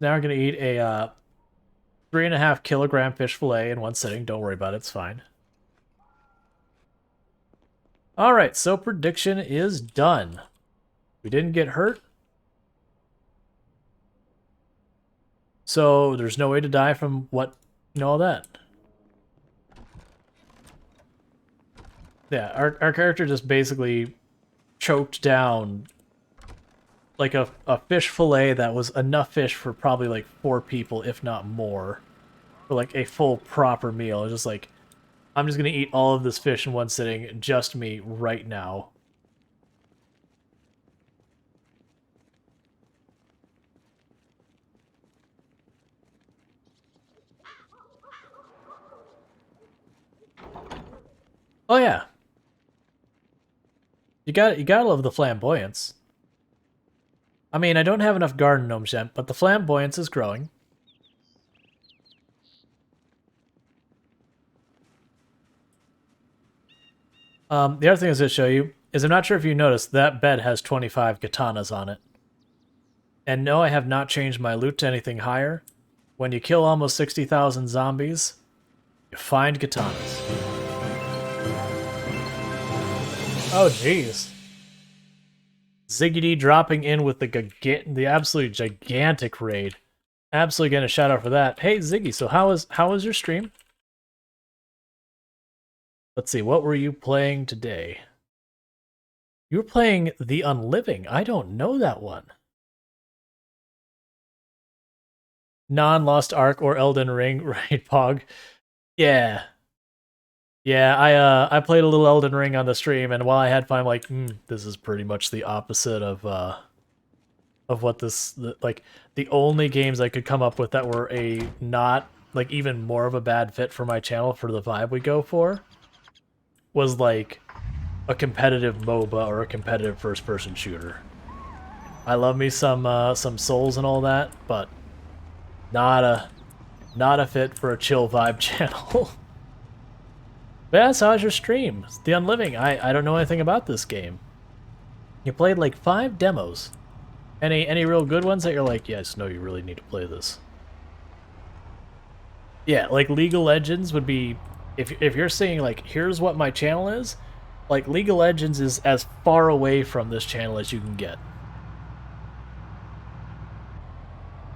Now we're gonna eat a 3.5 kilogram fish fillet in one sitting. Don't worry about it, it's fine. Alright, so prediction is done. We didn't get hurt. So there's no way to die from what, all that. Yeah, our character just basically choked down like a fish fillet that was enough fish for probably like 4 people, if not more. For like a full proper meal. It's just like, I'm just gonna eat all of this fish in one sitting, just me, right now. Oh yeah. You gotta love the flamboyance. I mean, I don't have enough garden gnomes yet, but the flamboyance is growing. The other thing I was going to show you is I'm not sure if you noticed, that bed has 25 katanas on it. And no, I have not changed my loot to anything higher. When you kill almost 60,000 zombies, you find katanas. Oh, jeez. Ziggy D dropping in with the absolute gigantic raid. Absolutely getting a shout out for that. Hey, Ziggy, so how was your stream? Let's see, what were you playing today? You were playing The Unliving. I don't know that one. Non-Lost Ark or Elden Ring, right, Pog? Yeah. Yeah, I played a little Elden Ring on the stream, and while I had fun, I'm like, this is pretty much the opposite of what like, the only games I could come up with that were not, like, even more of a bad fit for my channel for the vibe we go for was, like, a competitive MOBA or a competitive first-person shooter. I love me some Souls and all that, but not a fit for a chill vibe channel. But yeah, so how's your stream? The Unliving. I don't know anything about this game. You played like 5 demos. Any real good ones that you're like, yes, no, you really need to play this? Yeah, like League of Legends would be, if you're saying like, here's what my channel is, like League of Legends is as far away from this channel as you can get.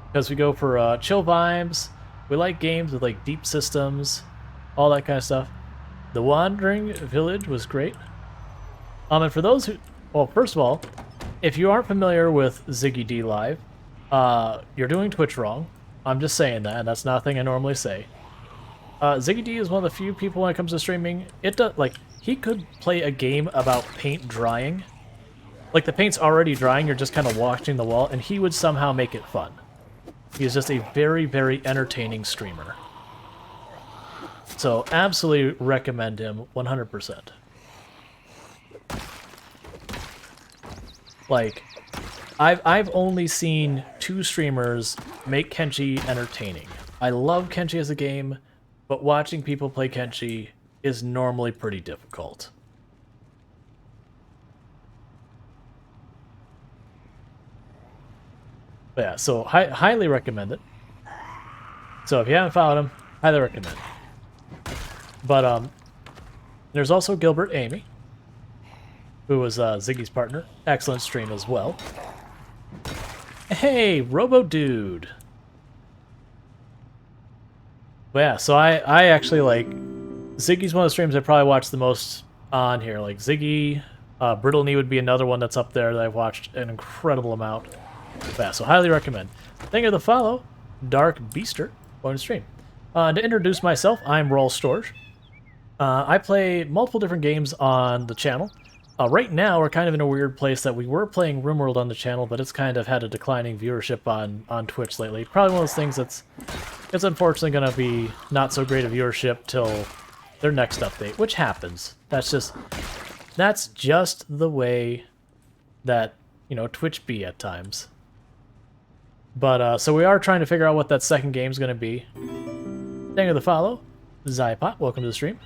Because we go for chill vibes, we like games with like deep systems, all that kind of stuff. The Wandering Village was great. And for those who, well, first of all, if you aren't familiar with Ziggy D Live, you're doing Twitch wrong. I'm just saying that, and that's not a thing I normally say. Ziggy D is one of the few people when it comes to streaming. He could play a game about paint drying. Like, the paint's already drying, you're just kind of watching the wall, and he would somehow make it fun. He's just a very, very entertaining streamer. So, absolutely recommend him 100%. Like, I've only seen 2 streamers make Kenshi entertaining. I love Kenshi as a game, but watching people play Kenshi is normally pretty difficult. But yeah, so highly recommend it. So if you haven't followed him, highly recommend. But there's also Gilbert Amy, who was Ziggy's partner. Excellent stream as well. Hey, Robo Dude. But yeah, so I actually like Ziggy's one of the streams I probably watched the most on here. Like Ziggy, Brittle Knee would be another one that's up there that I've watched an incredible amount. But yeah, so highly recommend. Thank you for the follow, Dark Beaster, going to stream. To introduce myself, I'm Rual Storge. I play multiple different games on the channel. Right now, we're kind of in a weird place that we were playing RimWorld on the channel, but it's kind of had a declining viewership on Twitch lately. Probably one of those things it's unfortunately going to be not so great a viewership till their next update, which happens. That's just the way that, Twitch be at times. But, so we are trying to figure out what that second game is going to be. Thank you for the follow. Zypot, welcome to the stream.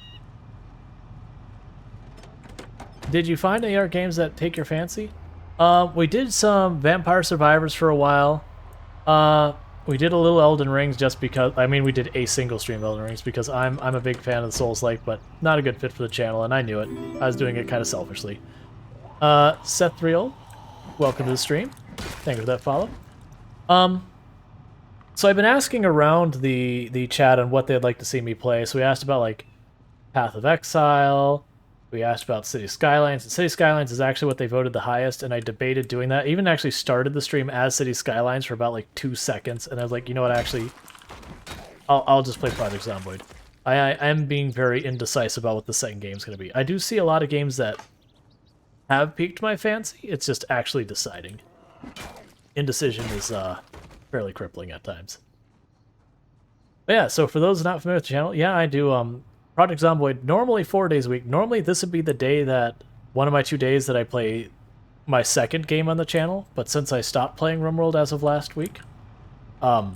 Did you find any other games that take your fancy? We did some Vampire Survivors for a while. We did a little Elden Rings just because, I mean, we did a single stream of Elden Rings because I'm a big fan of the Souls-like, but not a good fit for the channel, and I knew it. I was doing it kind of selfishly. Seth Rual, welcome to the stream. Thank you for that follow. So I've been asking around the chat on what they'd like to see me play. So we asked about, like, Path of Exile. We asked about City Skylines. And City Skylines is actually what they voted the highest, and I debated doing that. I even actually started the stream as City Skylines for about, like, 2 seconds, and I was like, you know what, actually, I'll just play Project Zomboid. I am being very indecisive about what the second game's going to be. I do see a lot of games that have piqued my fancy. It's just actually deciding. Indecision is fairly crippling at times. But yeah, so for those not familiar with the channel, yeah, I do Project Zomboid normally 4 days a week. Normally this would be the day that, one of my 2 days that I play my second game on the channel, but since I stopped playing RimWorld as of last week, I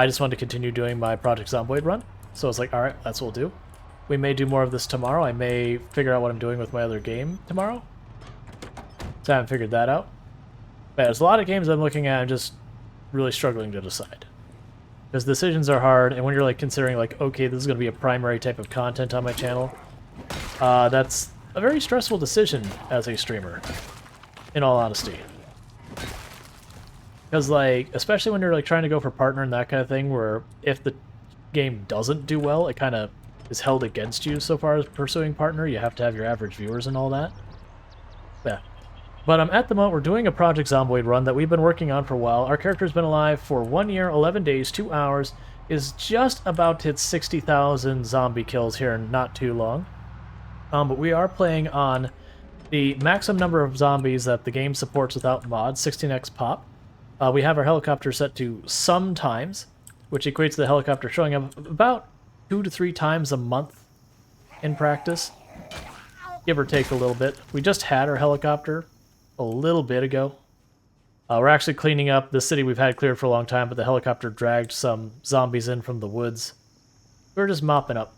just wanted to continue doing my Project Zomboid run. So I was like, alright, that's what we'll do. We may do more of this tomorrow. I may figure out what I'm doing with my other game tomorrow. So I haven't figured that out. But there's a lot of games I'm looking at, I'm just really struggling to decide. Because decisions are hard, and when you're like considering like, okay, this is going to be a primary type of content on my channel, that's a very stressful decision as a streamer, in all honesty. Because like, especially when you're like trying to go for partner and that kind of thing, where if the game doesn't do well, it kind of is held against you so far as pursuing partner. You have to have your average viewers and all that. Yeah. But at the moment, we're doing a Project Zomboid run that we've been working on for a while. Our character's been alive for 1 year, 11 days, 2 hours, is just about to hit 60,000 zombie kills here in not too long. But we are playing on the maximum number of zombies that the game supports without mods, 16x pop. We have our helicopter set to sometimes, which equates to the helicopter showing up about 2 to 3 times a month in practice, give or take a little bit. We just had our helicopter a little bit ago. We're actually cleaning up the city we've had cleared for a long time, but the helicopter dragged some zombies in from the woods. We're just mopping up.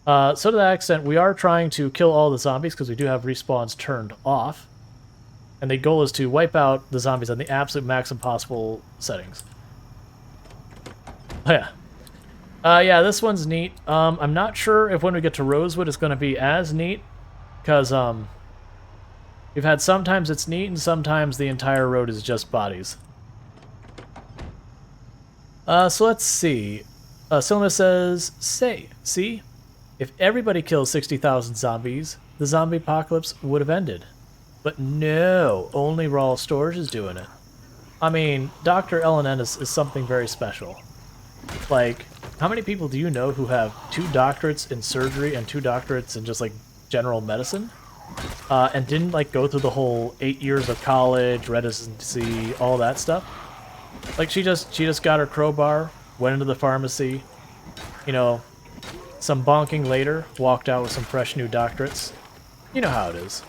So to that extent, we are trying to kill all the zombies because we do have respawns turned off. And the goal is to wipe out the zombies on the absolute maximum possible settings. Oh, yeah. Yeah, this one's neat. I'm not sure if when we get to Rosewood it's going to be as neat, because we've had sometimes it's neat and sometimes the entire road is just bodies. So let's see. Silma says, see, if everybody kills 60,000 zombies, the zombie apocalypse would have ended. But no, only Rual Storge is doing it. I mean, Dr. Ennis is something very special. Like, how many people do you know who have 2 doctorates in surgery and 2 doctorates in just, like, general medicine? And didn't, like, go through the whole 8 years of college, residency, all that stuff? Like, she just got her crowbar, went into the pharmacy, you know, some bonking later, walked out with some fresh new doctorates. You know how it is.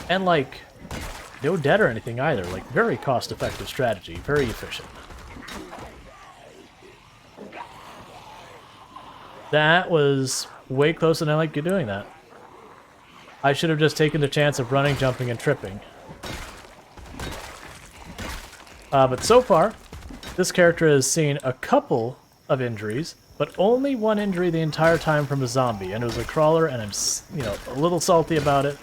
And, like, no debt or anything either. Like, very cost-effective strategy, very efficient. That was way closer than I like you doing that. I should have just taken the chance of running, jumping, and tripping. But so far, this character has seen a couple of injuries, but only 1 injury the entire time from a zombie, and it was a crawler, and I'm, you know, a little salty about it.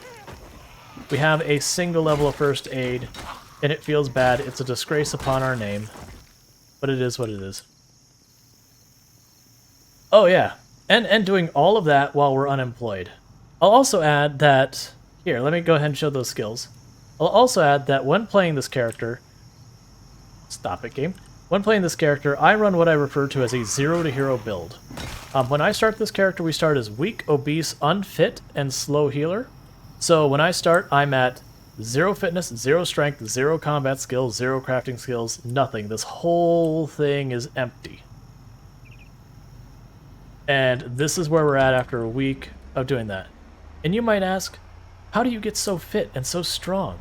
We have a single level of first aid, and it feels bad. It's a disgrace upon our name, but it is what it is. Oh yeah, and doing all of that while we're unemployed. I'll also add that, here, let me go ahead and show those skills. I'll also add that when playing this character, stop it game, when playing this character, I run what I refer to as a 0 to hero build. When I start this character, we start as weak, obese, unfit, and slow healer. So when I start, I'm at 0 fitness, 0 strength, 0 combat skills, 0 crafting skills, nothing. This whole thing is empty. And this is where we're at after a week of doing that. And you might ask, how do you get so fit and so strong?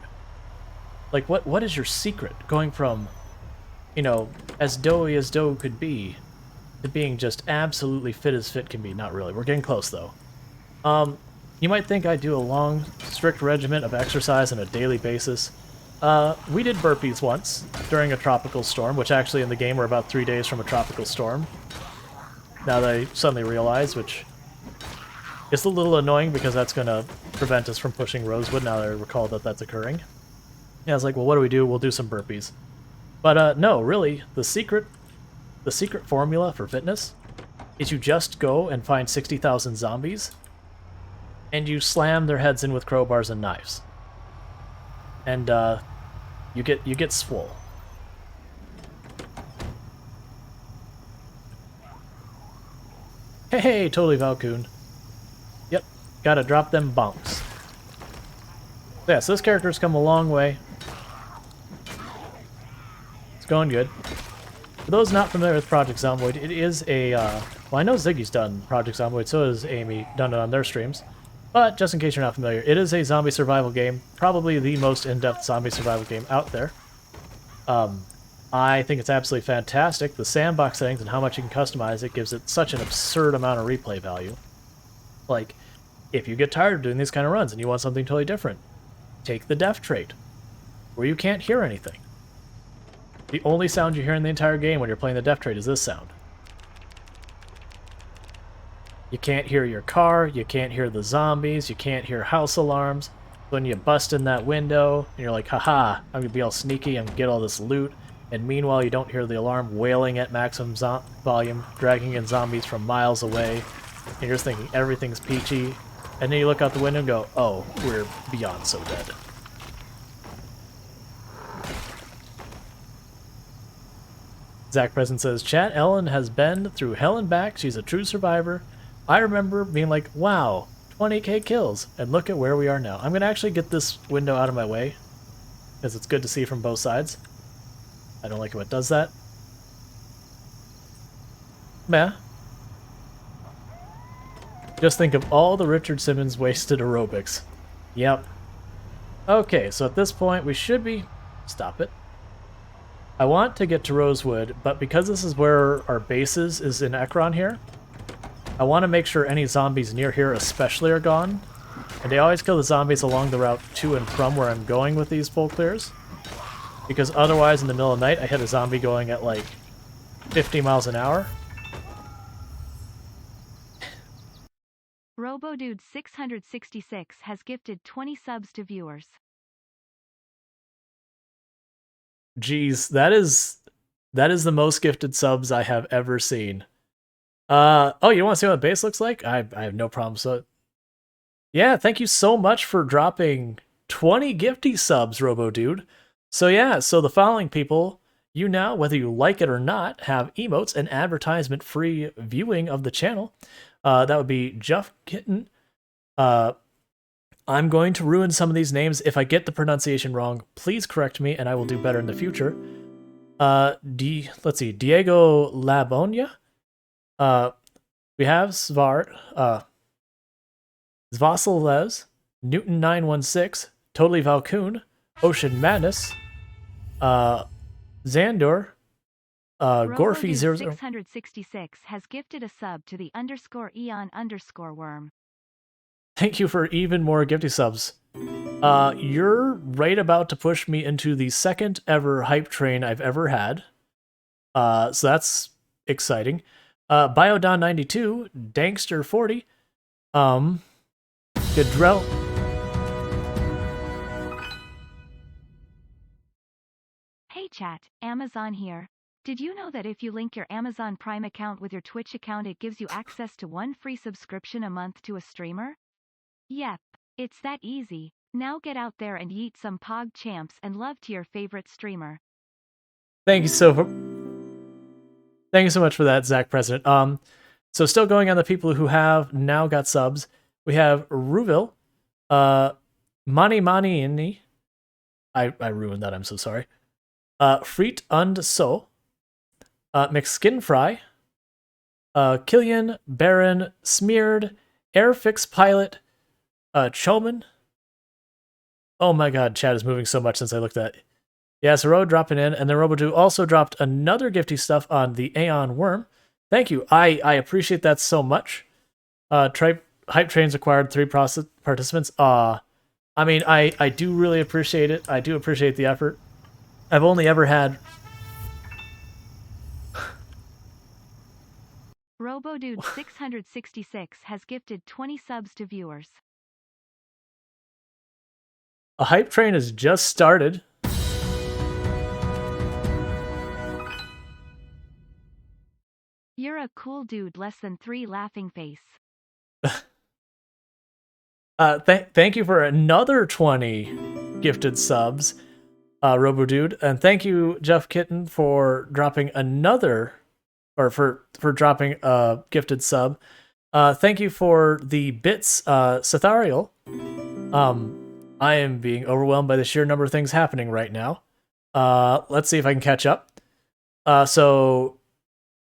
Like, what is your secret? Going from, you know, as doughy as dough could be, to being just absolutely fit as fit can be. Not really. We're getting close, though. You might think I do a long, strict regimen of exercise on a daily basis. We did burpees once during a tropical storm, which actually in the game we're about 3 days from a tropical storm. Now that I suddenly realize, which is a little annoying because that's going to prevent us from pushing Rosewood now that I recall that that's occurring. Yeah, I was like, well, what do we do? We'll do some burpees. But no, really, the secret formula for fitness is you just go and find 60,000 zombies, and you slam their heads in with crowbars and knives. And you get swole. Hey, totally Valcoon. Yep, gotta drop them bonks. Yeah, so this character's come a long way. It's going good. For those not familiar with Project Zomboid, it is a, well, I know Ziggy's done Project Zomboid, so has Amy done it on their streams. But just in case you're not familiar, it is a zombie survival game, probably the most in-depth zombie survival game out there. I think it's absolutely fantastic. The sandbox settings and how much you can customize it gives it such an absurd amount of replay value. Like, if you get tired of doing these kind of runs and you want something totally different, take the deaf trait, where you can't hear anything. The only sound you hear in the entire game when you're playing the deaf trait is this sound. You can't hear your car, you can't hear the zombies, you can't hear house alarms. When you bust in that window, and you're like, haha, I'm gonna be all sneaky and get all this loot, and meanwhile you don't hear the alarm wailing at maximum volume, dragging in zombies from miles away, and you're just thinking everything's peachy, and then you look out the window and go, oh, we're beyond so dead. Zach Present says, chat, Ellen has been through hell and back, she's a true survivor. I remember being like, wow, 20k kills, and look at where we are now. I'm going to actually get this window out of my way, because it's good to see from both sides. I don't like it when it does that. Meh. Just think of all the Richard Simmons wasted aerobics. Yep. Okay, so at this point we should be... Stop it. I want to get to Rosewood, but because this is where our base is in Ekron here, I want to make sure any zombies near here especially are gone. And they always kill the zombies along the route to and from where I'm going with these full clears. Because otherwise, in the middle of the night, I hit a zombie going at like 50 miles an hour. RoboDude666 has gifted 20 subs to viewers. Jeez, that is the most gifted subs I have ever seen. Oh, you want to see what the base looks like? I have no problem. So, yeah, thank you so much for dropping 20 gifty subs, RoboDude. So yeah, so the following people, you now, whether you like it or not, have emotes and advertisement-free viewing of the channel. That would be Jeff Kitten. I'm going to ruin some of these names. If I get the pronunciation wrong, please correct me, and I will do better in the future. Let's see, Diego Labonia. We have Svart, Zvasilev, Newton916, Totally Valcoon, Ocean Madness, Xandor, Gorfy00. 666 has gifted a sub to the _Eon_worm. Thank you for even more gifty subs. You're right about to push me into the second ever hype train I've ever had. So that's exciting. Biodon92, Dankster40, Gadrell. Hey chat, Amazon here. Did you know that if you link your Amazon Prime account with your Twitch account, it gives you access to 1 free subscription a month to a streamer? Yep, it's that easy. Now get out there and yeet some pog champs and love to your favorite streamer. Thank you so much for that, Zach President. So still going on the people who have now got subs, we have Rual, Mani Ini. I ruined that, I'm so sorry. Freet und So, McSkinfry, Killian, Baron, Smeared, Airfix Pilot, Choman. Oh my god, chat is moving so much since I looked at it. Yeah, so Ro dropping in, and then RoboDo also dropped another gifty stuff on the Aeon Worm. Thank you. I appreciate that so much. Hype Trains acquired 3 participants. I mean, I do really appreciate it. I do appreciate the effort. I've only ever had... RoboDude666 has gifted 20 subs to viewers. A hype train has just started. You're a cool dude, less than 3 laughing face. Thank you for another 20 gifted subs, RoboDude, and thank you, Jeff Kitten, for dropping another, or for dropping a gifted sub. Thank you for the bits, Cethariel. I am being overwhelmed by the sheer number of things happening right now. Let's see if I can catch up. So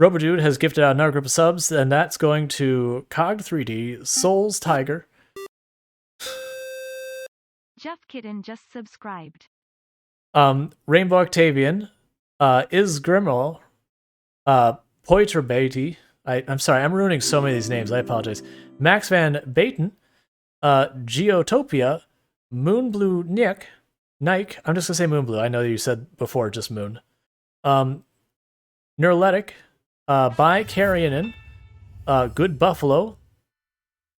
RoboDude has gifted out another group of subs, and that's going to Cog3D, Souls Tiger. Jeff Kitten just subscribed. Rainbow Octavian, Is Grimel, Poitrbati. I'm sorry, I'm ruining so many of these names. I apologize. Max Van Baten, Geotopia, Moonblue Nick, Nike. I'm just gonna say Moonblue. I know you said before just Moon. Neuroletic, by Carrionin, Good Buffalo,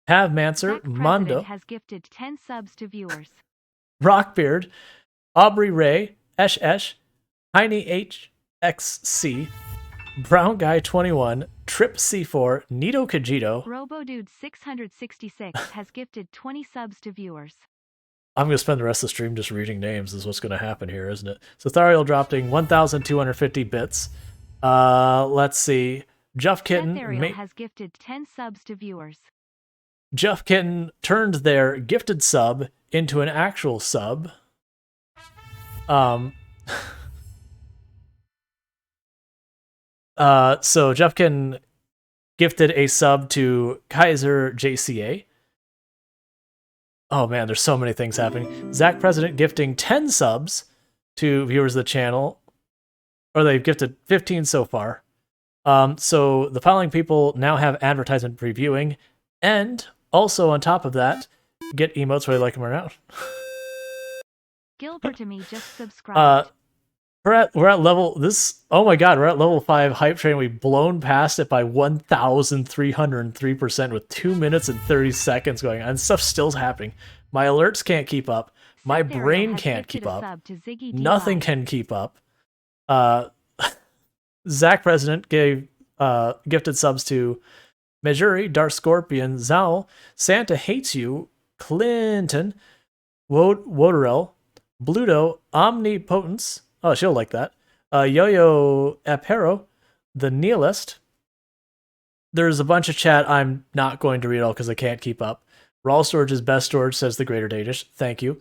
Havmancer, Mondo has gifted 10 subs to viewers. Rockbeard, Aubrey Ray, Esh, Heiny HXC, Brown Guy 21, Trip C4, Nito Kajito. RoboDude666 has gifted 20 subs to viewers. I'm going to spend the rest of the stream just reading names is what's going to happen here, isn't it? So Thariel dropping 1,250 bits. Let's see. Jeff Kitten has gifted 10 subs to viewers. Jeff Kitten turned their gifted sub into an actual sub. So Jeff Kitten gifted a sub to Kaiser JCA. Oh man, there's so many things happening. Zach President gifting 10 subs to viewers of the channel. Or they've gifted 15 so far. So the following people now have advertisement previewing. And also on top of that, get emotes whether you like them or not. Gilbert to me just subscribed. We're at level oh my god, we're at level 5 hype train. We've blown past it by 1,303% with 2 minutes and 30 seconds going on. And stuff's still happening. My alerts can't keep up. My brain can't keep up. Nothing can keep up. Zach President gave gifted subs to Majuri, Dark Scorpion, Zal, Santa Hates You, Clinton, Woderell, Bluto, Omnipotence. Oh, she'll like that. Yo-Yo Apero, The Nihilist. There's a bunch of chat I'm not going to read all because I can't keep up. Rual Storage is best storage, says the Greater Danish. Thank you.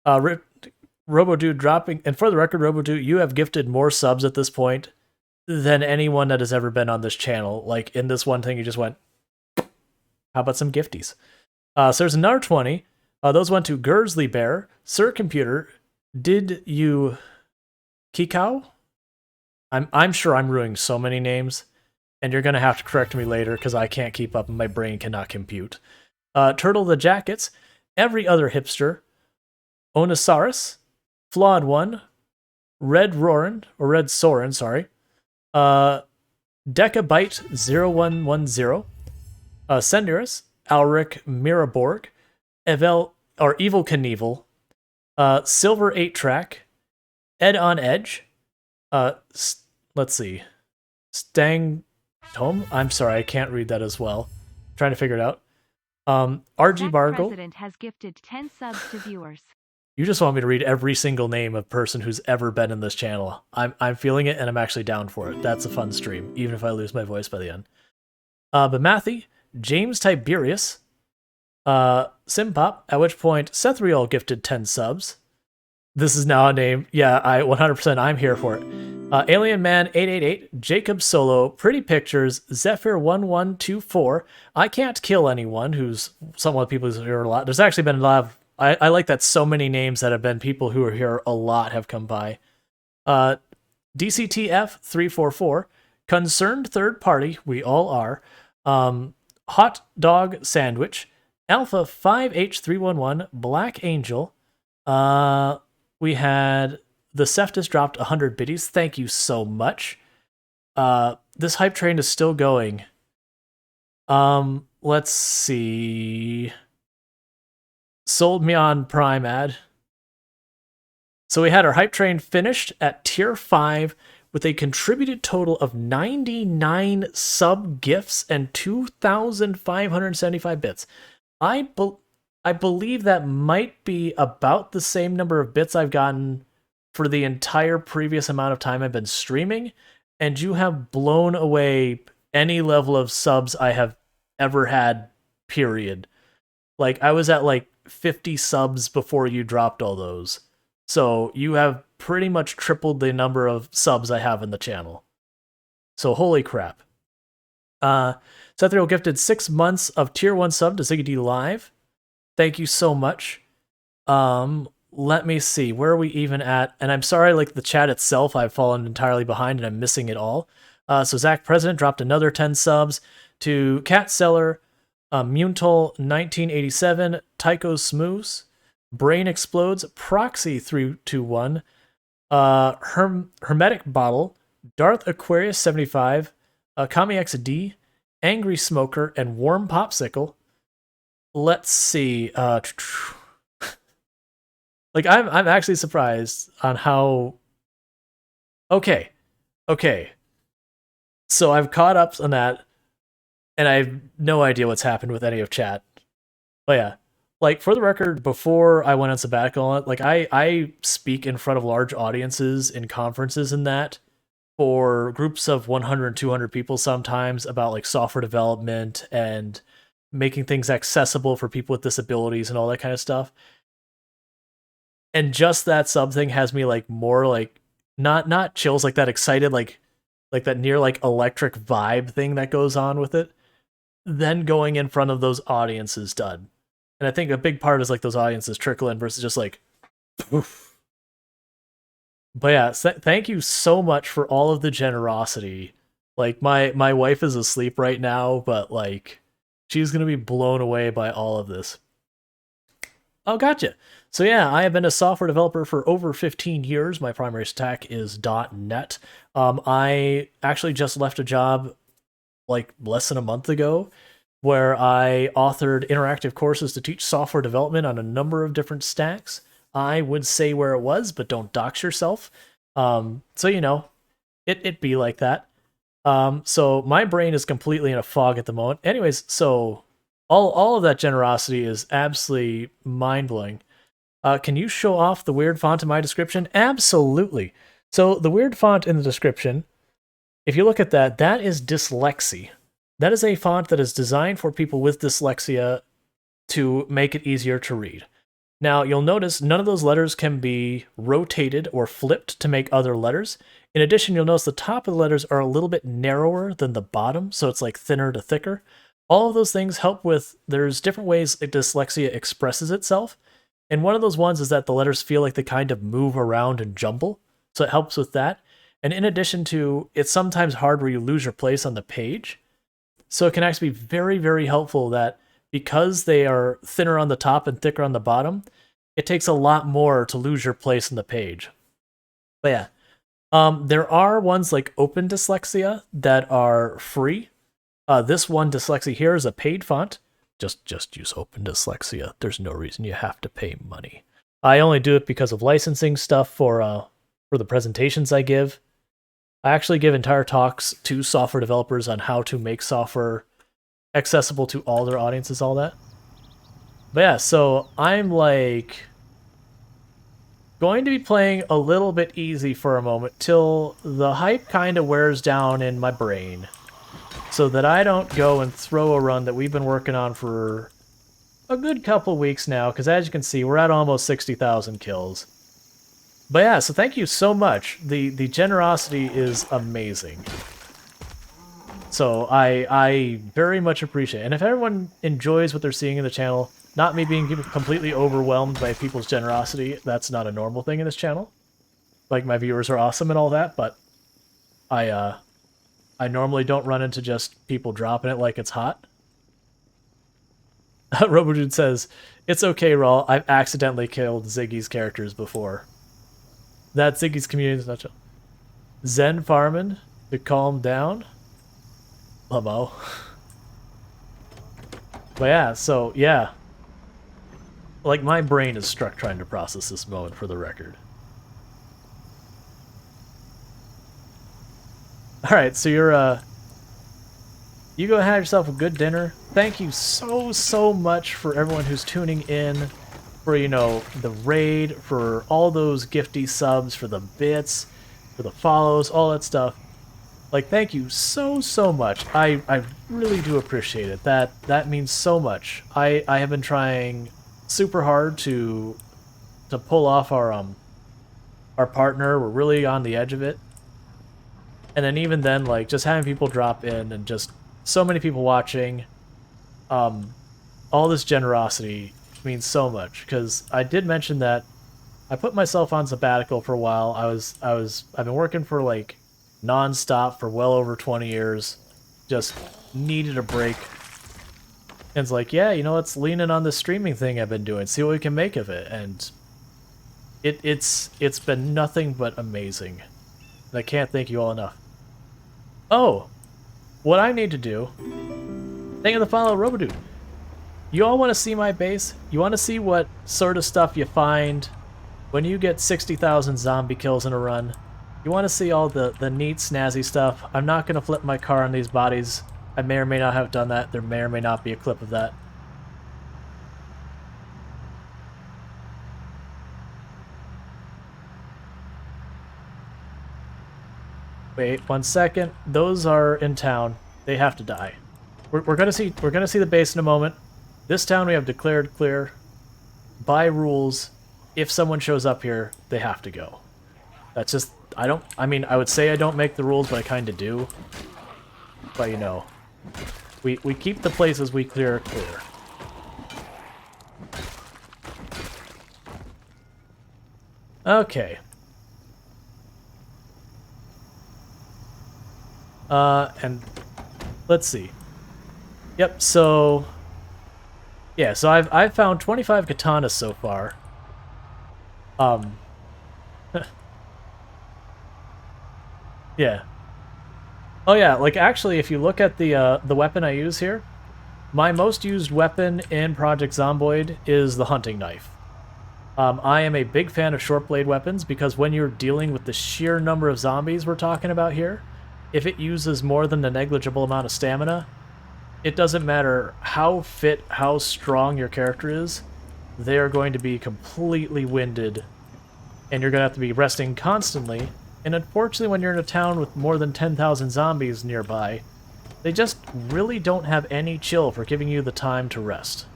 RoboDude dropping, and for the record, RoboDude, you have gifted more subs at this point than anyone that has ever been on this channel. Like, in this one thing, you just went, how about some gifties? So there's another 20. Those went to Gursley Bear, Sir Computer, Did You Kikau? I'm sure I'm ruining so many names, and you're going to have to correct me later because I can't keep up and my brain cannot compute. Turtle the Jackets, Every Other Hipster, Onosaurus, Flawed One, Red Roran, or Red Soren, sorry, Decabyte0110, Sendirus, Alric Miraborg, Evil Knievel, Silver 8-Track, Ed on Edge, let's see, Stang Tome? I'm sorry, I can't read that as well. I'm trying to figure it out. RG Bargle. President has gifted 10 subs to viewers. You just want me to read every single name of person who's ever been in this channel. I'm feeling it, and I'm actually down for it. That's a fun stream, even if I lose my voice by the end. But Matthew, James Tiberius, Simpop, at which point Seth Riel gifted 10 subs. This is now a name. Yeah, 100% I'm here for it. Alien Man 888, Jacob Solo, Pretty Pictures, Zephyr1124. I Can't Kill Anyone, who's someone people who hear a lot. There's actually been a lot of. I like that so many names that have been people who are here a lot have come by. DCTF344, Concerned Third Party, we all are. Hot Dog Sandwich, Alpha 5H311 Black Angel. We had the Cephas dropped 100 biddies. Thank you so much. This hype train is still going. Let's see. Sold me on Prime ad. So we had our hype train finished at tier 5 with a contributed total of 99 sub gifts and 2,575 bits. I believe that might be about the same number of bits I've gotten for the entire previous amount of time I've been streaming, and you have blown away any level of subs I have ever had, period. Like, I was at like 50 subs before you dropped all those. So you have pretty much tripled the number of subs I have in the channel. So holy crap. Sethriel gifted 6 months of tier 1 sub to Ziggy D Live. Thank you so much. Let me see, where are we even at? And I'm sorry, like the chat itself, I've fallen entirely behind and I'm missing it all. So Zach President dropped another 10 subs to Cat Seller, Muntol 1987, Tycho Smooth, Brain Explodes, Proxy 321, Hermetic Bottle, Darth Aquarius 75, Kami XD, Angry Smoker, and Warm Popsicle. Let's see. Like, I'm actually surprised on how. Okay. So I've caught up on that, and I have no idea what's happened with any of chat. But yeah, like, for the record, before I went on sabbatical, like, I speak in front of large audiences in conferences and that for groups of 100 and 200 people sometimes about like software development and making things accessible for people with disabilities and all that kind of stuff. And just that sub thing has me like more like not chills, like that excited, like that near like electric vibe thing that goes on with it, then going in front of those audiences done. And I think a big part is like those audiences trickle in versus just like poof. But yeah, thank you so much for all of the generosity. Like, my wife is asleep right now, but like she's gonna be blown away by all of this. Oh, gotcha. So yeah, I have been a software developer for over 15 years. My primary stack is .NET. I actually just left a job like less than a month ago where I authored interactive courses to teach software development on a number of different stacks. I would say where it was, but don't dox yourself. So, you know, it be like that. So my brain is completely in a fog at the moment. Anyways, so all of that generosity is absolutely mind-blowing. Can you show off the weird font in my description? Absolutely. So the weird font in the description, if you look at that, that is dyslexia. That is a font that is designed for people with dyslexia to make it easier to read. Now, you'll notice none of those letters can be rotated or flipped to make other letters. In addition, you'll notice the top of the letters are a little bit narrower than the bottom, so it's like thinner to thicker. All of those things help with, there's different ways dyslexia expresses itself. And one of those ones is that the letters feel like they kind of move around and jumble. So it helps with that. And in addition to, it's sometimes hard where you lose your place on the page. So it can actually be very, very helpful that because they are thinner on the top and thicker on the bottom, it takes a lot more to lose your place on the page. But yeah, there are ones like Open Dyslexia that are free. This one, Dyslexia here, is a paid font. Just use Open Dyslexia. There's no reason you have to pay money. I only do it because of licensing stuff for the presentations I give. I actually give entire talks to software developers on how to make software accessible to all their audiences, all that. But yeah, so I'm like going to be playing a little bit easy for a moment till the hype kind of wears down in my brain so that I don't go and throw a run that we've been working on for a good couple weeks now, because as you can see, we're at almost 60,000 kills. But yeah, so thank you so much. The generosity is amazing. So I very much appreciate it. And if everyone enjoys what they're seeing in the channel, not me being completely overwhelmed by people's generosity, that's not a normal thing in this channel. Like, my viewers are awesome and all that, but I normally don't run into just people dropping it like it's hot. Robodude says, "It's okay, Rual. I've accidentally killed Ziggy's characters before. That Ziggy's community is not chill. Zen farming to calm down. Lamo." But yeah, so yeah. Like, my brain is struck trying to process this moment for the record. Alright, so you go have yourself a good dinner. Thank you so much for everyone who's tuning in, for, you know, the raid, for all those gifty subs, for the bits, for the follows, all that stuff. Like, thank you so much. I really do appreciate it. That means so much. I have been trying super hard to pull off our partner. We're really on the edge of it. And then even then, like, just having people drop in and just so many people watching, all this generosity means so much. Because I did mention that I put myself on sabbatical for a while. I've been working for like non-stop for well over 20 years. Just needed a break. And it's like, yeah, you know, let's lean in on the streaming thing I've been doing, see what we can make of it. And it's been nothing but amazing. And I can't thank you all enough. Oh, what I need to do, thank you for the follow, Robodude. You all want to see my base? You want to see what sort of stuff you find when you get 60,000 zombie kills in a run? You want to see all the neat, snazzy stuff? I'm not going to flip my car on these bodies. I may or may not have done that. There may or may not be a clip of that. Wait 1 second. Those are in town. They have to die. We're gonna see the base in a moment. This town we have declared clear. By rules, if someone shows up here, they have to go. That's just I mean, I would say I don't make the rules, but I kind of do. But you know, we keep the places we clear clear. Okay. And let's see. Yep, so yeah, so I've found 25 katanas so far. Yeah. Oh yeah, like actually if you look at the weapon I use here, my most used weapon in Project Zomboid is the hunting knife. I am a big fan of short blade weapons because when you're dealing with the sheer number of zombies we're talking about here, if it uses more than a negligible amount of stamina, it doesn't matter how fit, how strong your character is, they are going to be completely winded, and you're going to have to be resting constantly. And unfortunately, when you're in a town with more than 10,000 zombies nearby, they just really don't have any chill for giving you the time to rest.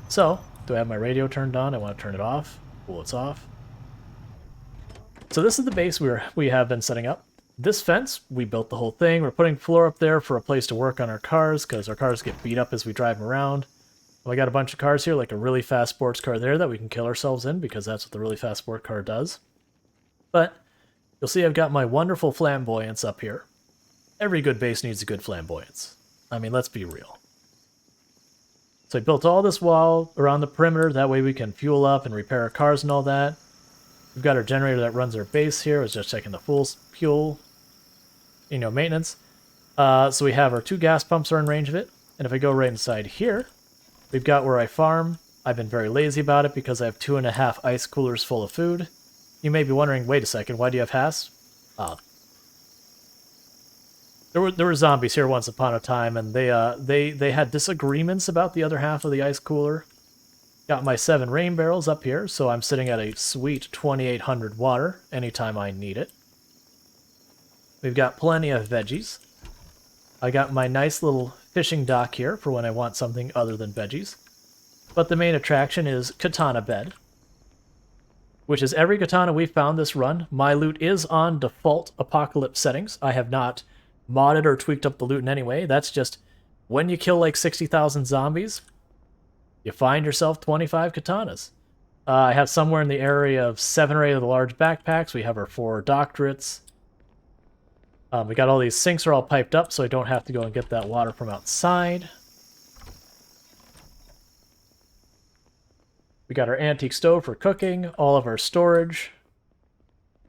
So, do I have my radio turned on? I want to turn it off. Cool, it's off. So this is the base we have been setting up. This fence, we built the whole thing. We're putting floor up there for a place to work on our cars, because our cars get beat up as we drive them around. We got a bunch of cars here, like a really fast sports car there that we can kill ourselves in, because that's what the really fast sport car does. But you'll see I've got my wonderful flamboyance up here. Every good base needs a good flamboyance. I mean, let's be real. So I built all this wall around the perimeter, that way we can fuel up and repair our cars and all that. We've got our generator that runs our base here. I was just checking the full fuel, you know, maintenance. So we have our 2 gas pumps are in range of it. And if I go right inside here, we've got where I farm. I've been very lazy about it because I have 2.5 ice coolers full of food. You may be wondering, wait a second, why do you have HASS? There were zombies here once upon a time, and they had disagreements about the other half of the ice cooler. Got my 7 rain barrels up here, so I'm sitting at a sweet 2,800 water anytime I need it. We've got plenty of veggies. I got my nice little fishing dock here for when I want something other than veggies. But the main attraction is Katana Bed, which is every katana we've found this run. My loot is on default apocalypse settings. I have not modded or tweaked up the loot in any way. That's just when you kill like 60,000 zombies, you find yourself 25 katanas. I have somewhere in the area of 7 or 8 of the large backpacks. We have our 4 doctorates. We got all these sinks are all piped up, so I don't have to go and get that water from outside. We got our antique stove for cooking, all of our storage,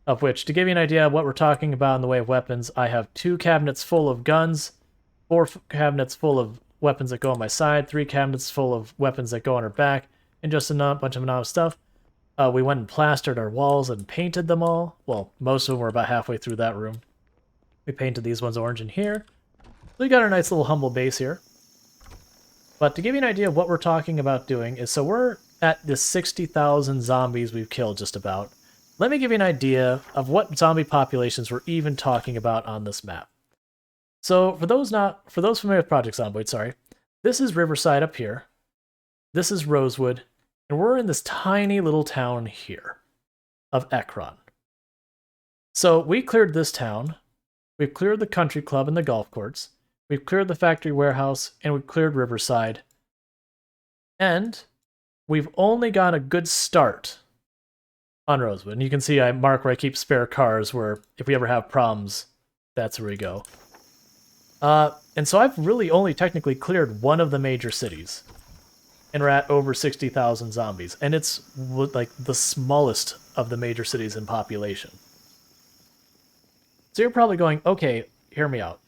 of which, to give you an idea of what we're talking about in the way of weapons, I have 2 cabinets full of guns, 4 cabinets full of weapons that go on my side, 3 cabinets full of weapons that go on our back, and just a bunch of stuff. We went and plastered our walls and painted them all. Well, most of them were about halfway through that room. We painted these ones orange in here. So we got our nice little humble base here. But to give you an idea of what we're talking about doing is, so we're at the 60,000 zombies we've killed just about. Let me give you an idea of what zombie populations we're even talking about on this map. So for those familiar with Project Zomboid, sorry, this is Riverside up here. This is Rosewood, and we're in this tiny little town here of Ekron. So we cleared this town. We've cleared the country club and the golf courts. We've cleared the factory warehouse, and we've cleared Riverside. And we've only got a good start on Rosewood. And you can see I mark where I keep spare cars, where if we ever have problems, that's where we go. And so I've really only technically cleared one of the major cities. And we're at over 60,000 zombies. And it's like the smallest of the major cities in population. So you're probably going, okay, hear me out.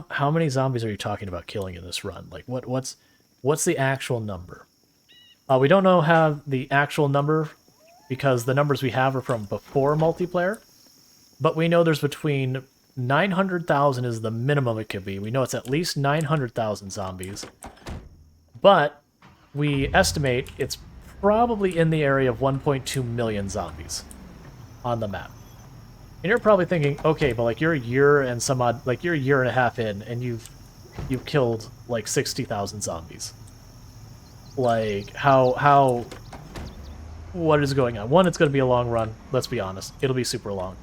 How many zombies are you talking about killing in this run? Like, what's the actual number? We don't have the actual number because the numbers we have are from before multiplayer. But we know there's between 900,000 is the minimum it could be. We know it's at least 900,000 zombies. But we estimate it's probably in the area of 1.2 million zombies on the map. And you're probably thinking, okay, but like you're a year and some odd, like you're a year and a half in, and you've killed like 60,000 zombies. Like what is going on? One, it's going to be a long run. Let's be honest, it'll be super long.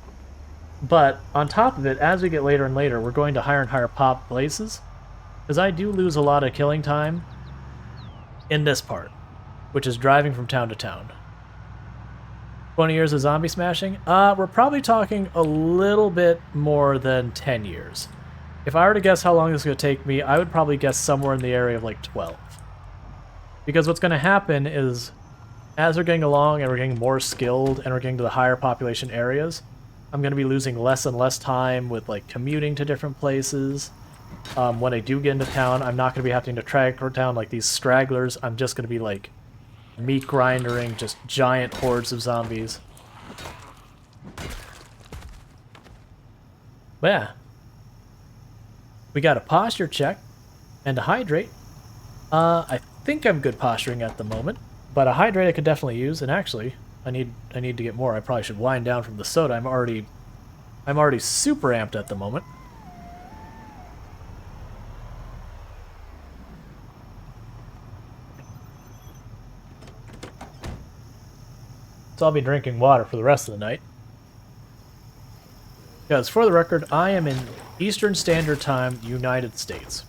But on top of it, as we get later and later, we're going to higher and higher pop places, because I do lose a lot of killing time in this part, which is driving from town to town. 20 years of zombie smashing? We're probably talking a little bit more than 10 years. If I were to guess how long this is going to take me, I would probably guess somewhere in the area of like 12. Because what's going to happen is, as we're getting along and we're getting more skilled and we're getting to the higher population areas, I'm going to be losing less and less time with like commuting to different places. When I do get into town, I'm not going to be having to track down like these stragglers. I'm just going to be like meat grindering just giant hordes of zombies. But yeah. We got a posture check and a hydrate. I think I'm good posturing at the moment, but a hydrate I could definitely use, and actually I need to get more. I probably should wind down from the soda. I'm already super amped at the moment. So I'll be drinking water for the rest of the night. Because for the record, I am in Eastern Standard Time, United States.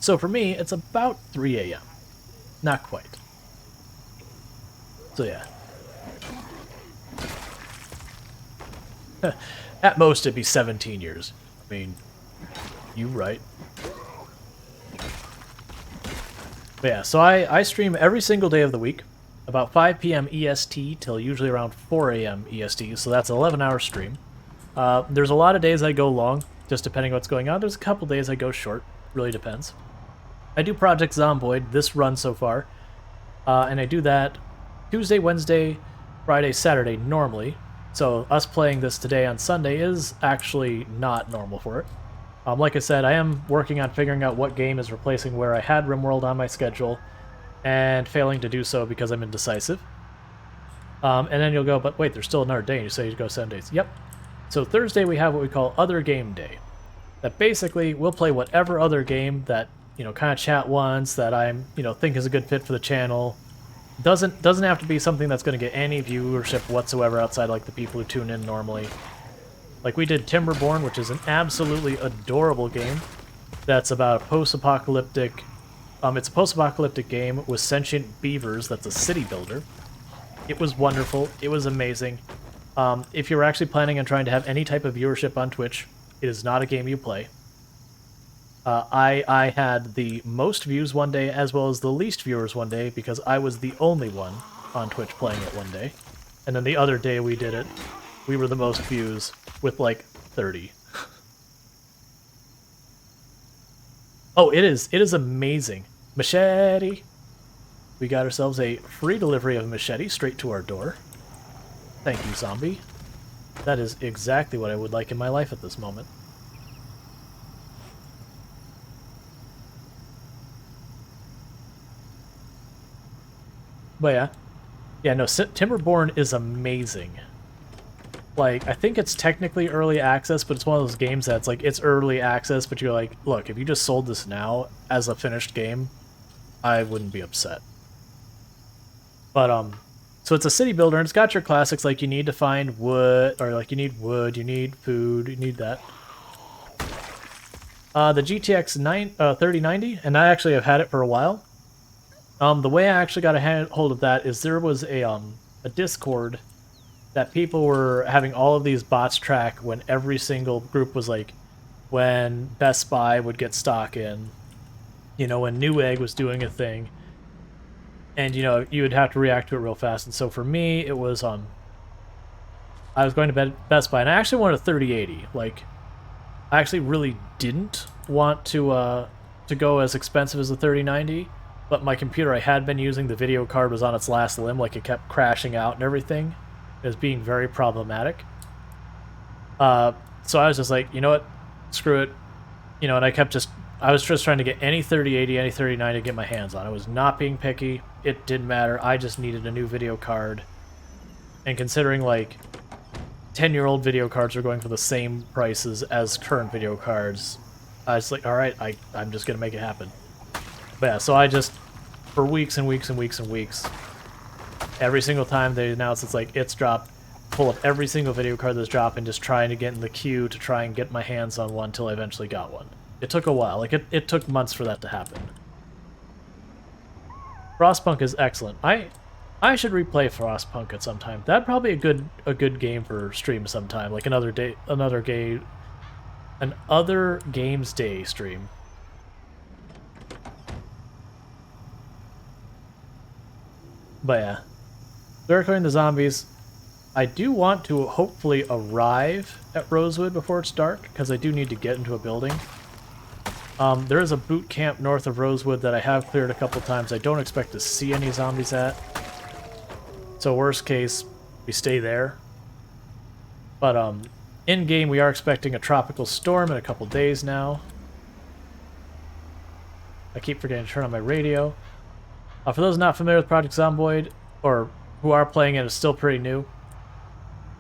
So for me, it's about 3 a.m. Not quite. So yeah. At most, it'd be 17 years. I mean, you right. But yeah, so I stream every single day of the week, about 5 p.m. EST till usually around 4 a.m. EST, so that's an 11-hour stream. There's a lot of days I go long, just depending on what's going on. There's a couple days I go short, really depends. I do Project Zomboid this run so far, and I do that Tuesday, Wednesday, Friday, Saturday normally. So us playing this today on Sunday is actually not normal for it. Like I said, I am working on figuring out what game is replacing where I had RimWorld on my schedule, and failing to do so because I'm indecisive. And then you'll go, but wait, there's still another day, and you say you go 7 days. Yep. So Thursday we have what we call Other Game Day. That basically, we'll play whatever other game that, kind of chat wants, that I'm, think is a good fit for the channel. Doesn't have to be something that's going to get any viewership whatsoever outside like the people who tune in normally. Like we did Timberborn, which is an absolutely adorable game. That's about a post-apocalyptic... it's a post-apocalyptic game with sentient beavers that's a city builder. It was wonderful. It was amazing. If you're actually planning on trying to have any type of viewership on Twitch, it is not a game you play. I had the most views one day as well as the least viewers one day because I was the only one on Twitch playing it one day. And then the other day we did it, we were the most views with like 30. Oh, it is amazing. Machete. We got ourselves a free delivery of machete straight to our door. Thank you, zombie. That is exactly what I would like in my life at this moment. But yeah. Yeah, no, Timberborn is amazing. Like, I think it's technically early access, but it's one of those games that's like, it's early access, but you're like, look, if you just sold this now as a finished game, I wouldn't be upset. But, so it's a city builder, and it's got your classics, like you need to find wood, or like you need wood, you need food, you need that. The GTX 3090, and I actually have had it for a while. The way I actually got a hold of that is there was a Discord that people were having all of these bots track when every single group was like, when Best Buy would get stock in, you know, when Newegg was doing a thing, and you know you would have to react to it real fast. And so for me, it was I was going to Best Buy, and I actually wanted a 3080. Like, I actually really didn't want to go as expensive as the 3090. But my computer I had been using, the video card was on its last limb, like it kept crashing out and everything. It was being very problematic. So I was just like, you know what, screw it. You know, and I was just trying to get any 3080, any 3090 to get my hands on. I was not being picky. It didn't matter. I just needed a new video card. And considering like 10-year-old video cards are going for the same prices as current video cards, I was like, all right, I'm just going to make it happen. But yeah, so I just, for weeks and weeks and weeks and weeks, every single time they announce it's dropped, pull up every single video card that's dropped and just trying to get in the queue to try and get my hands on one until I eventually got one. It took a while. Like, it took months for that to happen. Frostpunk is excellent. I should replay Frostpunk at some time. That'd probably be a good game for stream sometime, like another games day stream. But yeah, they're killing the zombies. I do want to hopefully arrive at Rosewood before it's dark, because I do need to get into a building. There is a boot camp north of Rosewood that I have cleared a couple times. I don't expect to see any zombies at. So worst case, we stay there. But in-game, we are expecting a tropical storm in a couple days now. I keep forgetting to turn on my radio. For those not familiar with Project Zomboid, or who are playing it, it's still pretty new.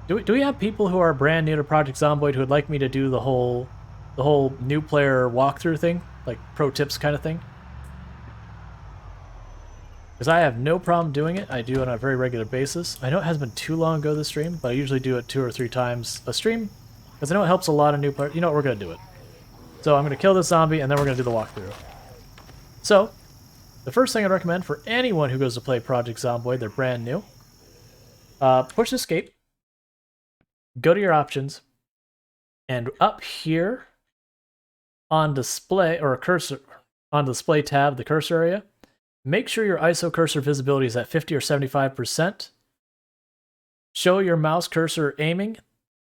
Do we have people who are brand new to Project Zomboid who would like me to do the whole new player walkthrough thing, like pro tips kind of thing? Because I have no problem doing it. I do it on a very regular basis. I know it hasn't been too long ago this stream, but I usually do it 2 or 3 times a stream because I know it helps a lot of new players. You know what? We're gonna do it. So I'm gonna kill this zombie and then we're gonna do the walkthrough. So the first thing I'd recommend for anyone who goes to play Project Zomboid, they're brand new, push escape, go to your options, and up here on display, or a cursor, on display tab, the cursor area, make sure your ISO cursor visibility is at 50 or 75%. Show your mouse cursor aiming.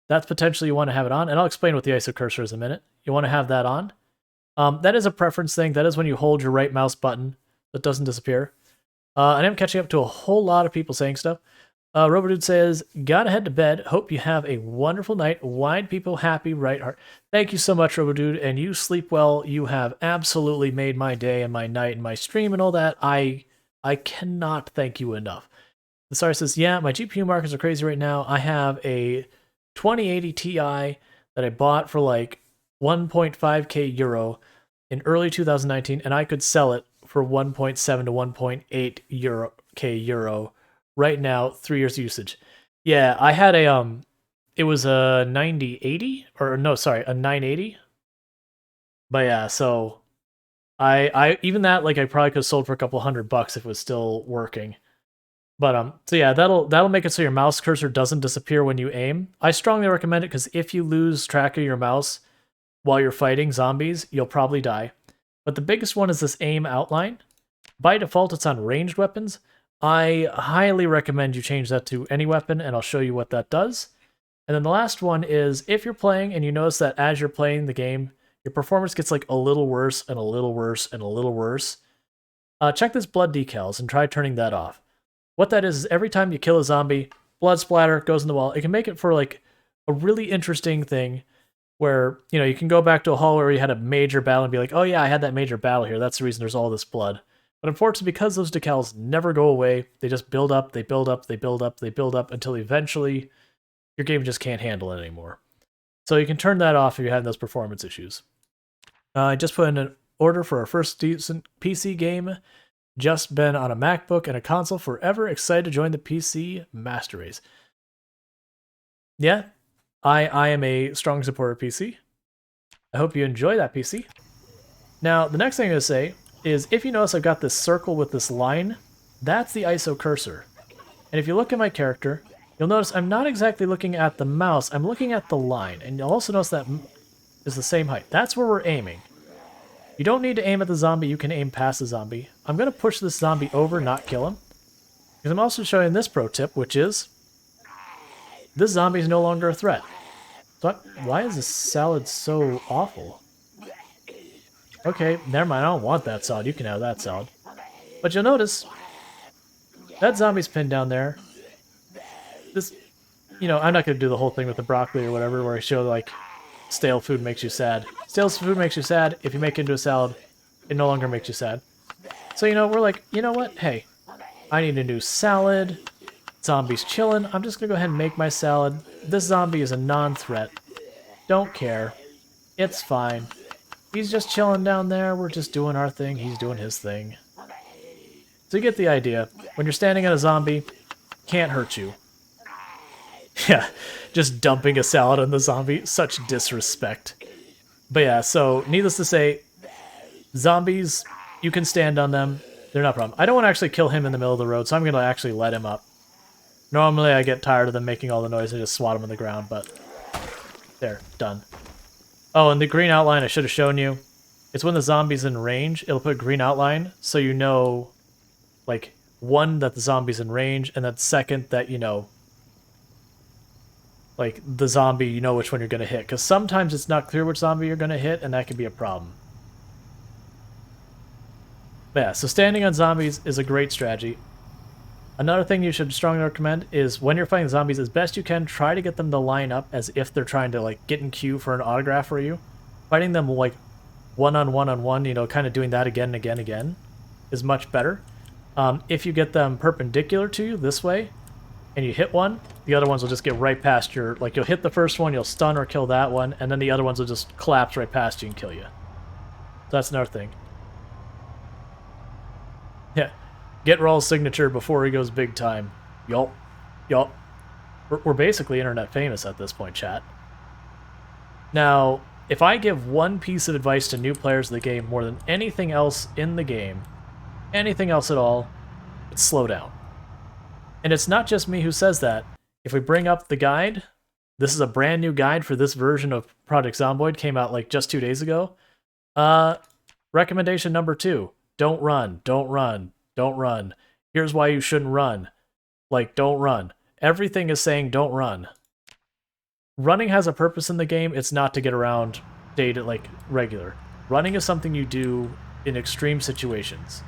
That's potentially you want to have it on, and I'll explain what the ISO cursor is in a minute. You want to have that on. That is a preference thing. That is when you hold your right mouse button. That doesn't disappear. And I'm catching up to a whole lot of people saying stuff. Robodude says, gotta head to bed. Hope you have a wonderful night. Wide people happy, right heart. Thank you so much, Robodude, and you sleep well. You have absolutely made my day and my night and my stream and all that. I cannot thank you enough. The Star says, yeah, my GPU markets are crazy right now. I have a 2080 Ti that I bought for like 1.5k euro in early 2019, and I could sell it for 1.7 to 1.8 euro right now, 3 years usage. Yeah, I had a it was a 9080, or no, sorry, a 980. But yeah, so I even that, like, I probably could have sold for a couple $100 if it was still working. But so yeah, that'll make it so your mouse cursor doesn't disappear when you aim. I strongly recommend it because if you lose track of your mouse, while you're fighting zombies, you'll probably die. But the biggest one is this aim outline. By default, it's on ranged weapons. I highly recommend you change that to any weapon, and I'll show you what that does. And then the last one is, if you're playing and you notice that as you're playing the game, your performance gets like a little worse and a little worse and a little worse, check this blood decals and try turning that off. What that is every time you kill a zombie, blood splatter goes in the wall. It can make it for like a really interesting thing where, you know, you can go back to a hall where you had a major battle and be like, oh yeah, I had that major battle here. That's the reason there's all this blood. But unfortunately, because those decals never go away, they just build up, they build up, they build up, they build up until eventually your game just can't handle it anymore. So you can turn that off if you're having those performance issues. I just put in an order for our first decent PC game. Just been on a MacBook and a console forever. Excited to join the PC Master Race. Yeah, I am a strong supporter of PC. I hope you enjoy that, PC. Now, the next thing I'm going to say is, if you notice I've got this circle with this line, that's the ISO cursor. And if you look at my character, you'll notice I'm not exactly looking at the mouse, I'm looking at the line. And you'll also notice that is the same height. That's where we're aiming. You don't need to aim at the zombie, you can aim past the zombie. I'm going to push this zombie over, not kill him. Because I'm also showing this pro tip, which is, this zombie is no longer a threat. So why is this salad so awful? Okay, never mind, I don't want that salad, you can have that salad. But you'll notice, that zombie's pinned down there. This, you know, I'm not going to do the whole thing with the broccoli or whatever, where I show, like, stale food makes you sad. Stale food makes you sad. If you make it into a salad, it no longer makes you sad. So, you know, we're like, you know what? Hey, I need a new salad. Zombie's chilling. I'm just going to go ahead and make my salad. This zombie is a non-threat. Don't care. It's fine. He's just chilling down there. We're just doing our thing. He's doing his thing. So you get the idea. When you're standing at a zombie, can't hurt you. Yeah, just dumping a salad on the zombie. Such disrespect. But yeah, so needless to say, zombies, you can stand on them. They're not a problem. I don't want to actually kill him in the middle of the road, so I'm going to actually let him up. Normally I get tired of them making all the noise and just swat him on the ground, but there, done. Oh, and the green outline I should have shown you. It's when the zombie's in range, it'll put a green outline, so you know, like, one, that the zombie's in range, and then second, that, you know, like, the zombie, you know which one you're going to hit. Because sometimes it's not clear which zombie you're going to hit, and that can be a problem. But yeah, so standing on zombies is a great strategy. Another thing you should strongly recommend is, when you're fighting zombies, as best you can, try to get them to line up as if they're trying to, like, get in queue for an autograph for you. Fighting them, like, one-on-one-on-one, you know, kind of doing that again and again and again, is much better. If you get them perpendicular to you, this way, and you hit one, the other ones will just get right past your... Like, you'll hit the first one, you'll stun or kill that one, and then the other ones will just collapse right past you and kill you. So that's another thing. Yeah. Get Rual's signature before he goes big time. Yup. Yup. We're basically internet famous at this point, chat. Now, if I give one piece of advice to new players of the game more than anything else in the game, anything else at all, it's slow down. And it's not just me who says that. If we bring up the guide, this is a brand new guide for this version of Project Zomboid, came out like just 2 days ago. Recommendation number 2, don't run, don't run, don't run. Here's why you shouldn't run. Like, don't run. Everything is saying don't run. Running has a purpose in the game, it's not to get around data like regular. Running is something you do in extreme situations.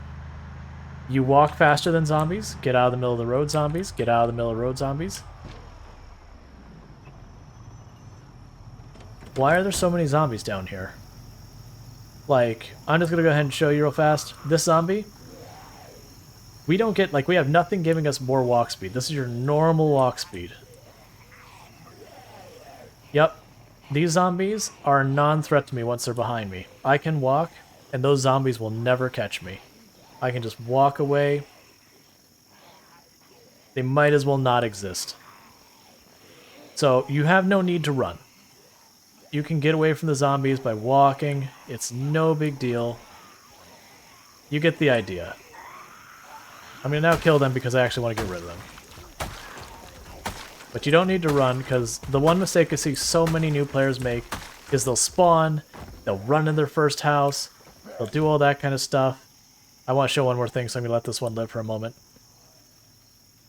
You walk faster than zombies, get out of the middle of the road, zombies, get out of the middle of the road, zombies. Why are there so many zombies down here? Like, I'm just gonna go ahead and show you real fast. This zombie, we don't get, like, we have nothing giving us more walk speed. This is your normal walk speed. Yep. These zombies are a non-threat to me once they're behind me. I can walk, and those zombies will never catch me. I can just walk away. They might as well not exist. So, you have no need to run. You can get away from the zombies by walking. It's no big deal. You get the idea. I'm going to now kill them because I actually want to get rid of them. But you don't need to run, because the one mistake I see so many new players make is they'll spawn, they'll run in their first house, they'll do all that kind of stuff. I want to show one more thing, so I'm going to let this one live for a moment.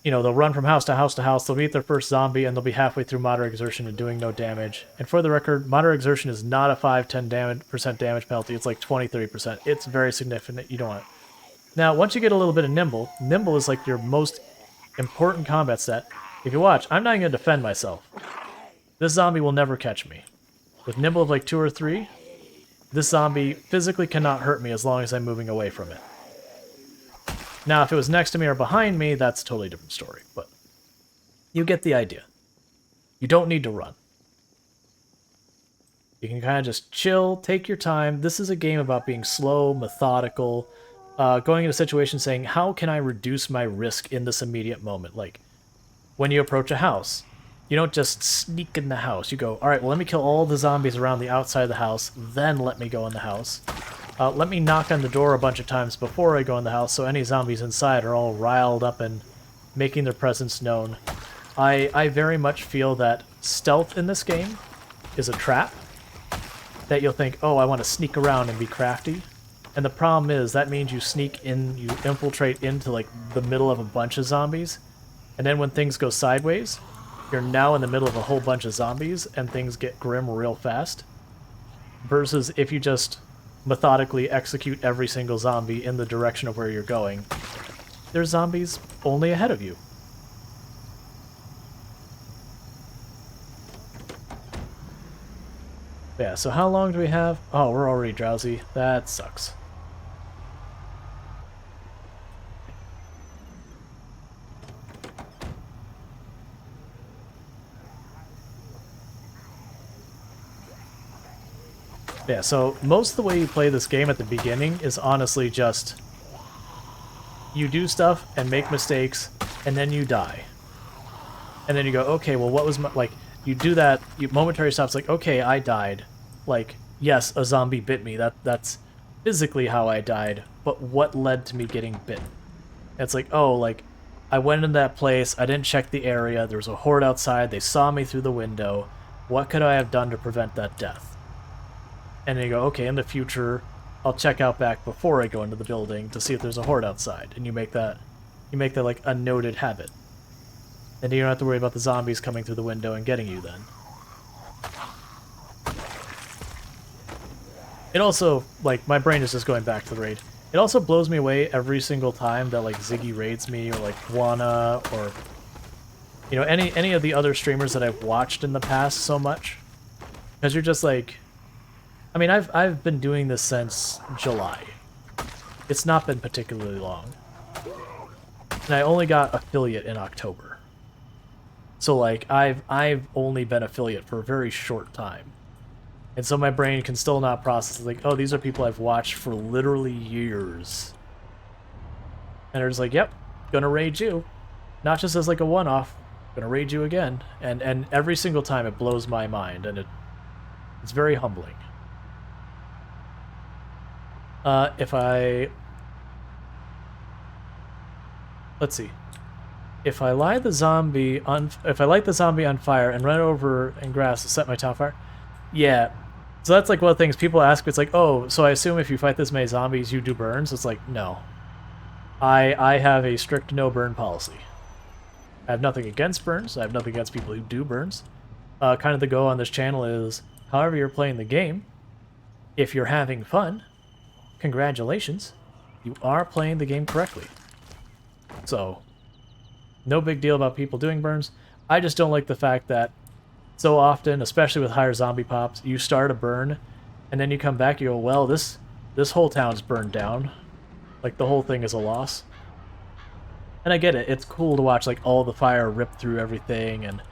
You know, they'll run from house to house to house, they'll meet their first zombie, and they'll be halfway through moderate exertion and doing no damage. And for the record, moderate exertion is not a 5-10% damage penalty, it's like 20-30%. It's very significant, you don't want it. Now, once you get a little bit of Nimble, Nimble is like your most important combat stat. If you watch, I'm not even going to defend myself. This zombie will never catch me. With Nimble of like 2 or 3, this zombie physically cannot hurt me as long as I'm moving away from it. Now, if it was next to me or behind me, that's a totally different story, but you get the idea. You don't need to run. You can kind of just chill, take your time. This is a game about being slow, methodical, going into situations saying, how can I reduce my risk in this immediate moment? Like, when you approach a house, you don't just sneak in the house. You go, all right, well, let me kill all the zombies around the outside of the house, then let me go in the house. Let me knock on the door a bunch of times before I go in the house, so any zombies inside are all riled up and making their presence known. I very much feel that stealth in this game is a trap. That you'll think, oh, I want to sneak around and be crafty. And the problem is, that means you sneak in, you infiltrate into like the middle of a bunch of zombies, and then when things go sideways, you're now in the middle of a whole bunch of zombies, and things get grim real fast. Versus if you just methodically execute every single zombie in the direction of where you're going, there's zombies only ahead of you. Yeah, so how long do we have? Oh, we're already drowsy. That sucks. Yeah, so most of the way you play this game at the beginning is honestly just you do stuff and make mistakes, and then you die. And then you go, okay, well, what was my... Like, you do that, you momentary stops, like, okay, I died. Like, yes, a zombie bit me. That's physically how I died, but what led to me getting bit? And it's like, oh, like, I went in that place, I didn't check the area, there was a horde outside, they saw me through the window. What could I have done to prevent that death? And then you go, okay, in the future, I'll check out back before I go into the building to see if there's a horde outside. And you make that like a noted habit. And you don't have to worry about the zombies coming through the window and getting you then. It also, like, my brain is just going back to the raid. It also blows me away every single time that, like, Ziggy raids me, or, like, Juana, or, you know, any of the other streamers that I've watched in the past so much. Because you're just like... I mean, I've been doing this since July. It's not been particularly long. And I only got affiliate in October. So, like, I've only been affiliate for a very short time. And so my brain can still not process, like, oh, these are people I've watched for literally years. And they're just like, yep, gonna raid you. Not just as, like, a one-off, gonna raid you again. And every single time it blows my mind, and it's very humbling. If I... Let's see. If I light the zombie on fire and run over in grass to set my town fire, yeah. So that's like one of the things people ask me. It's like, oh, so I assume if you fight this many zombies, you do burns? It's like, no. I have a strict no burn policy. I have nothing against burns. I have nothing against people who do burns. Kind of the go on this channel is, however you're playing the game, if you're having fun, congratulations, you are playing the game correctly. So, no big deal about people doing burns. I just don't like the fact that so often, especially with higher zombie pops, you start a burn, and then you come back, you go, well, this whole town's burned down. Like, the whole thing is a loss. And I get it, it's cool to watch, like, all the fire rip through everything and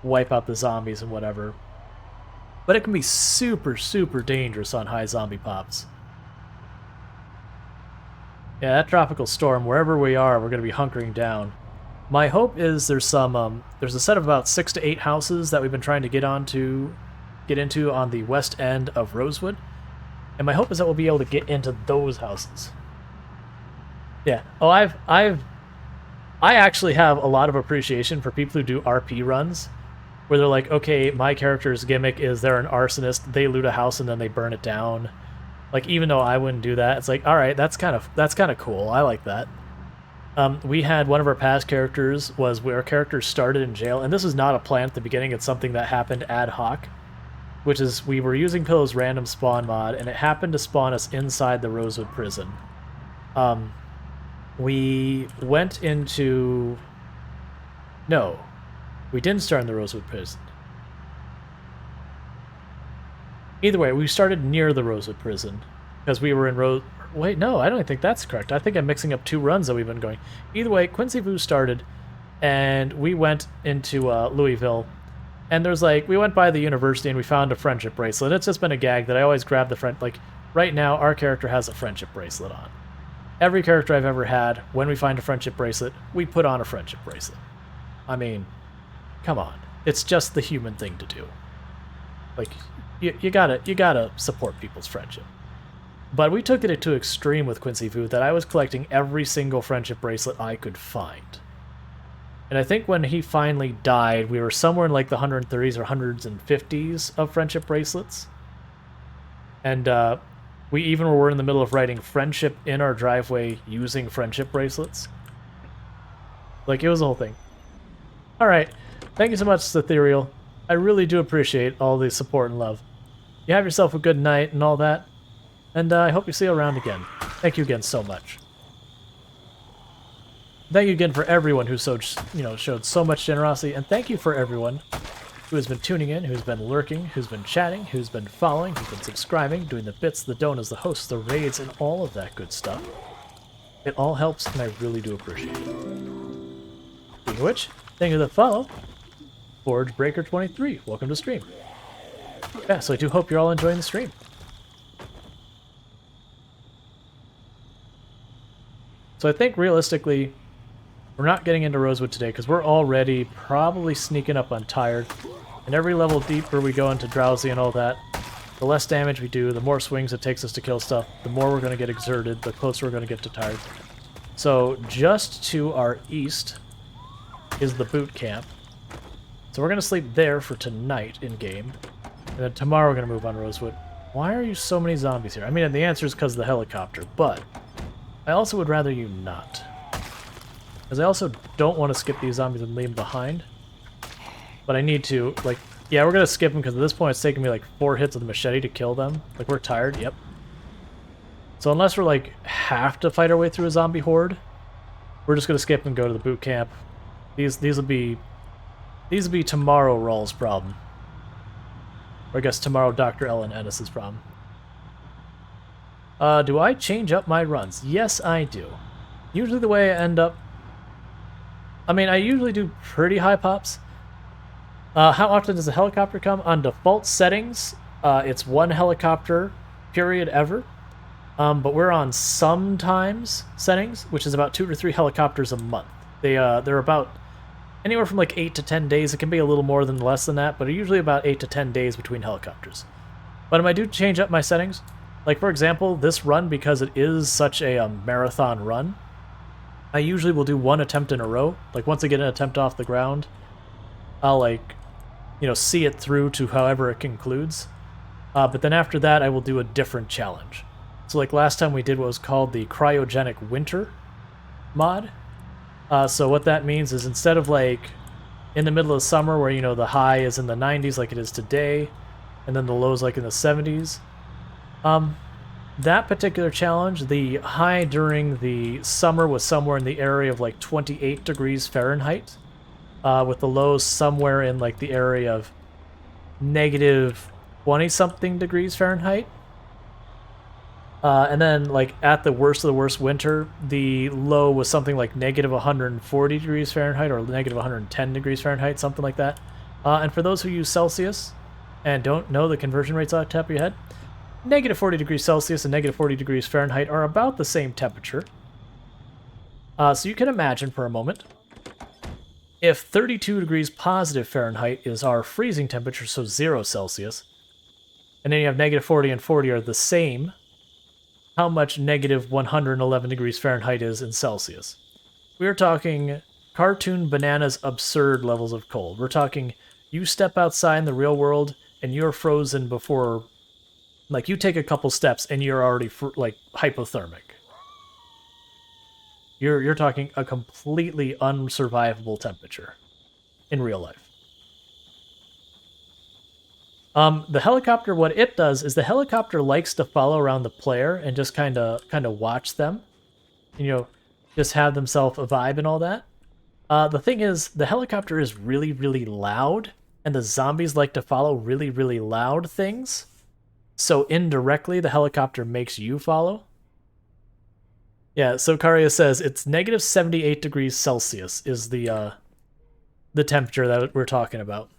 wipe out the zombies and whatever. But it can be super, super dangerous on high zombie pops. Yeah, that tropical storm, wherever we are, we're going to be hunkering down. My hope is there's a set of about 6 to 8 houses that we've been trying to get into on the west end of Rosewood. And my hope is that we'll be able to get into those houses. Yeah. Oh, I actually have a lot of appreciation for people who do RP runs. where they're like, okay, my character's gimmick is they're an arsonist, they loot a house and then they burn it down. Like, even though I wouldn't do that, it's like, all right, that's kind of cool. I like that. We had one of our past characters was where our character started in jail, and this is not a plan at the beginning. It's something that happened ad hoc, which is we were using Pillow's random spawn mod, and it happened to spawn us inside the Rosewood prison. We went into... No, we didn't start in the Rosewood prison. Either way, we started near the Rosewood prison, because we were in Wait, no, I don't think that's correct. I think I'm mixing up two runs that we've been going. Either way, Quincy Vu started, and we went into Louisville, and there's like, we went by the university and we found a friendship bracelet. It's just been a gag that I always grab the friend, like, right now, our character has a friendship bracelet on. Every character I've ever had, when we find a friendship bracelet, we put on a friendship bracelet. I mean, come on. It's just the human thing to do. Like, you gotta support people's friendship. But we took it to extreme with Quincy Vu that I was collecting every single friendship bracelet I could find. And I think when he finally died, we were somewhere in like the 130s or 150s of friendship bracelets. And we even were in the middle of writing friendship in our driveway using friendship bracelets. Like, it was a whole thing. Alright, thank you so much, Ethereal. I really do appreciate all the support and love. You have yourself a good night and all that. And I hope you see you around again. Thank you again so much. Thank you again for everyone who showed so much generosity, and thank you for everyone who has been tuning in, who's been lurking, who's been chatting, who's been following, who's been subscribing, doing the bits, the donuts, the hosts, the raids, and all of that good stuff. It all helps, and I really do appreciate it. Speaking of which, thank you for the follow. Forge Breaker 23, welcome to stream. Yeah, so I do hope you're all enjoying the stream. So I think realistically, we're not getting into Rosewood today because we're already probably sneaking up on Tired. And every level deeper we go into Drowsy and all that, the less damage we do, the more swings it takes us to kill stuff, the more we're going to get exerted, the closer we're going to get to Tired. So just to our east is the boot camp. So we're going to sleep there for tonight in-game. And then tomorrow we're going to move on Rosewood. Why are you so many zombies here? I mean, the answer is because of the helicopter, but I also would rather you not. Because I also don't want to skip these zombies and leave them behind. But I need to, like, yeah, we're going to skip them because at this point it's taking me like 4 hits with the machete to kill them. Like, we're tired, yep. So unless we're like, have to fight our way through a zombie horde, we're just going to skip and go to the boot camp. These will be tomorrow Rual's problem. Or I guess tomorrow Dr. Ellen Ennis's problem. Do I change up my runs? Yes, I do. Usually the way I end up... I mean, I usually do pretty high pops. How often does a helicopter come? On default settings, it's 1 helicopter, period, ever. But we're on sometimes settings, which is about 2 to 3 helicopters a month. They're about anywhere from like 8 to 10 days. It can be a little more than less than that, but usually about 8 to 10 days between helicopters. But I do change up my settings. Like, for example, this run, because it is such a marathon run, I usually will do 1 attempt in a row. Like, once I get an attempt off the ground, I'll, like, see it through to however it concludes. But then after that, I will do a different challenge. So, like, last time we did what was called the Cryogenic Winter mod. So what that means is instead of, like, in the middle of summer where, the high is in the 90s like it is today, and then the low's like in the 70s, that particular challenge, the high during the summer was somewhere in the area of like 28 degrees Fahrenheit, with the lows somewhere in like the area of negative 20-something degrees Fahrenheit. And then, like, at the worst of the worst winter, the low was something like negative 140 degrees Fahrenheit or negative 110 degrees Fahrenheit, something like that. And for those who use Celsius and don't know the conversion rates off the top of your head, negative 40 degrees Celsius and negative 40 degrees Fahrenheit are about the same temperature. So you can imagine for a moment, if 32 degrees positive Fahrenheit is our freezing temperature, so 0 Celsius, and then you have negative 40 and 40 are the same, how much negative 111 degrees Fahrenheit is in Celsius. We're talking cartoon bananas absurd levels of cold. We're talking you step outside in the real world and you're frozen before, like, you take a couple steps and you're already like hypothermic. You're talking a completely unsurvivable temperature in real life. The helicopter, what it does is the helicopter likes to follow around the player and just kind of watch them, you know, just have themselves a vibe and all that. The thing is, the helicopter is really, really loud, and the zombies like to follow really, really loud things. So indirectly, the helicopter makes you follow. Yeah, so Karia says it's negative 78 degrees Celsius is the temperature that we're talking about.